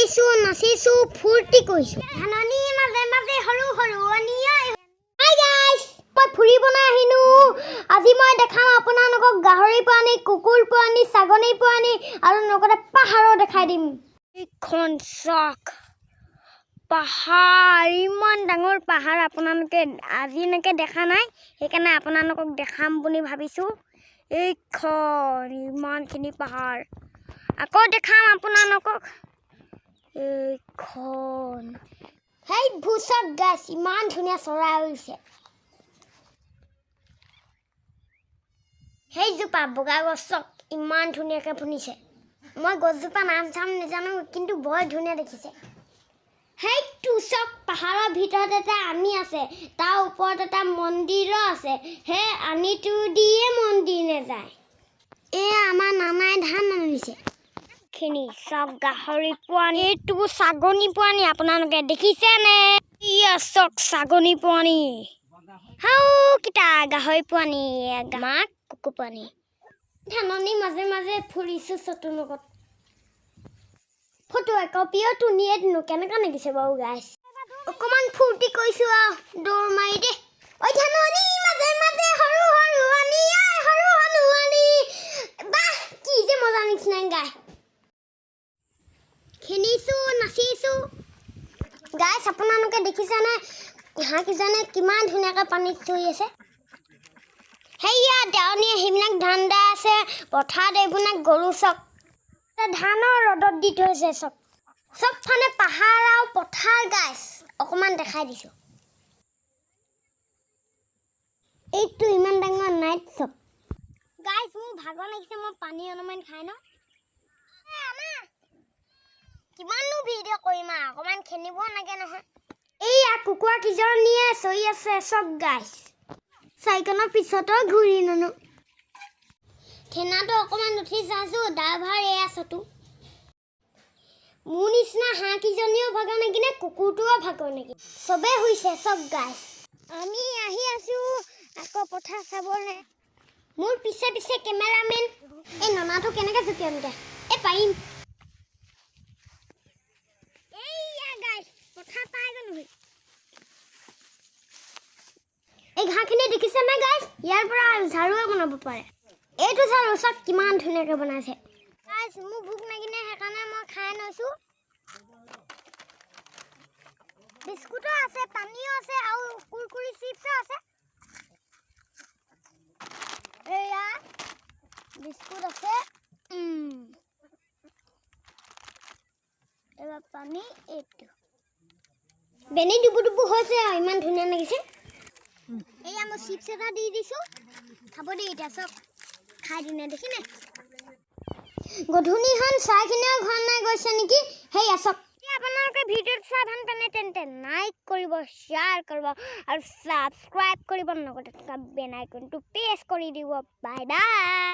খেলিছোঁ নাচিছোঁ ফূৰ্তি কৰিছোঁ ধাননি মাজে মাজে সৰু সৰু হাই গাইছ মই ফুৰিব আহিলোঁ আজি মই দেখাম আপোনালোকক গাহৰি পোৱালি কুকুৰ পোৱালি ছাগলী পোৱালি আৰু লগতে পাহাৰো দেখাই দিম এইখন চাওক পাহাৰ ইমান ডাঙৰ পাহাৰ আপোনালোকে আজিলৈকে দেখা নাই সেইকাৰণে আপোনালোকক দেখাম বুলি ভাবিছোঁ এইখন ইমানখিনি পাহাৰ আকৌ দেখাম আপোনালোকক এইখন হেই ভুচক গাছ ইমান ধুনীয়া চৰাই হৈছে সেইজোপা বগা গছক ইমান ধুনীয়াকৈ ফুলিছে মই গছজোপা নাম চাম নাজানো কিন্তু বৰ ধুনীয়া দেখিছে সেইটো চক পাহাৰৰ ভিতৰত এটা আনি আছে তাৰ ওপৰত এটা মন্দিৰো আছে হে আনিটো দিয়ে মন্দিৰ নেযায় এয়া আমাৰ নানাই ধান আনিছে খিনি চক গাহৰি পোৱালি এইটো ছাগলী পোৱালি আপোনালোকে দেখিছেনে ইয়া চক ছাগলী পোৱালি হাও কিটা গাহৰি পোৱালি মাক কুকুৰ পোৱালি ধাননি মাজে মাজে ফুৰিছোঁ চতুৰ লগত ফটো একপিও তুলিয়ে দিনো কেনেকুৱা লাগিছে বাৰু গাইছ অকণমান ফূৰ্তি কৰিছোঁ আৰু দৌৰ মাৰি দে ঐ ধাননি মাজে মাজে সৰু সৰু আনি সৰু সৰু আনি বাহ কি যে মজা নিচিনা গাই খেলিছোঁ নাচিছোঁ গাইছ আপোনালোকে দেখিছেনে হাঁহকেইজনে কিমান ধুনীয়াকৈ পানীত চৰি আছে সেয়া দেৱনীয়ে সেইবিলাক ধান দাই আছে পথাৰত এইবিলাক গৰু চক ধানৰ ৰ'দত দি থৈছে চবফালে পাহাৰ আৰু পথাৰ গাছ অকণমান দেখাই দিছোঁ এইটো ইমান ডাঙৰ নাইট চব গাইছ মোৰ ভাগৰ লাগিছে মই পানী অলপমান খাই ন কিমাননো ভিডিঅ' কৰিম আৰু অকণমান খেলিব লাগে নহয় এইয়া কুকুৰা কেইজনীয়ে চৰি আছে চব গাইছ চাইকেলৰ পিছতো ঘূৰি নানো ঠেনাটো অকণমান উঠি চাইছোঁ ড্ৰাইভাৰ এয়া চতো মোৰ নিচিনা হাঁহকেইজনীও ভাগৰ নেকি নে কুকুৰটোও ভাগৰ নেকি চবেই হৈছে চব গাইছ আমি আহি আছোঁ আকৌ পথাৰ চাবলৈ মোৰ পিছে পিছে কেমেৰামেন এই ননাটো কেনেকৈ জুকিয়াম এতিয়া এই পাৰিম এইয়া গাইছ পথাৰ পাই গ'লো এই ঘাঁহখিনি দেখিছেনে গাইছ ইয়াৰ পৰা ঝাৰুৱে বনাব পাৰে এইটো ঝাৰু চাওক কিমান ধুনীয়াকৈ বনাইছে গাইছ মোৰ ভোক লাগিলে সেইকাৰণে মই খাই লৈছোঁ বিস্কুটো আছে পানীও আছে আৰু কুৰকুৰি চিপছো আছে এয়া বিস্কুট আছে এবাৰ পানী এইটো বেনি ডুবু ডুবু হৈছে আৰু ইমান ধুনীয়া লাগিছে এয়া মই চিপছ এটা দি দিছোঁ খাব দেই এতিয়া চব খাই দিনে দেখিনে গধূলিখন চাইখিনিও ঘৰ নাই গৈছে নেকি সেয়া চব আপোনালোকে ভিডিঅ'টো চাই ভাল পালে তেন্তে লাইক কৰিব শ্বেয়াৰ কৰিব আৰু ছাবস্ক্ৰাইব কৰিব লগতে বেল আইকনটো প্ৰেছ কৰি দিব বাই বাই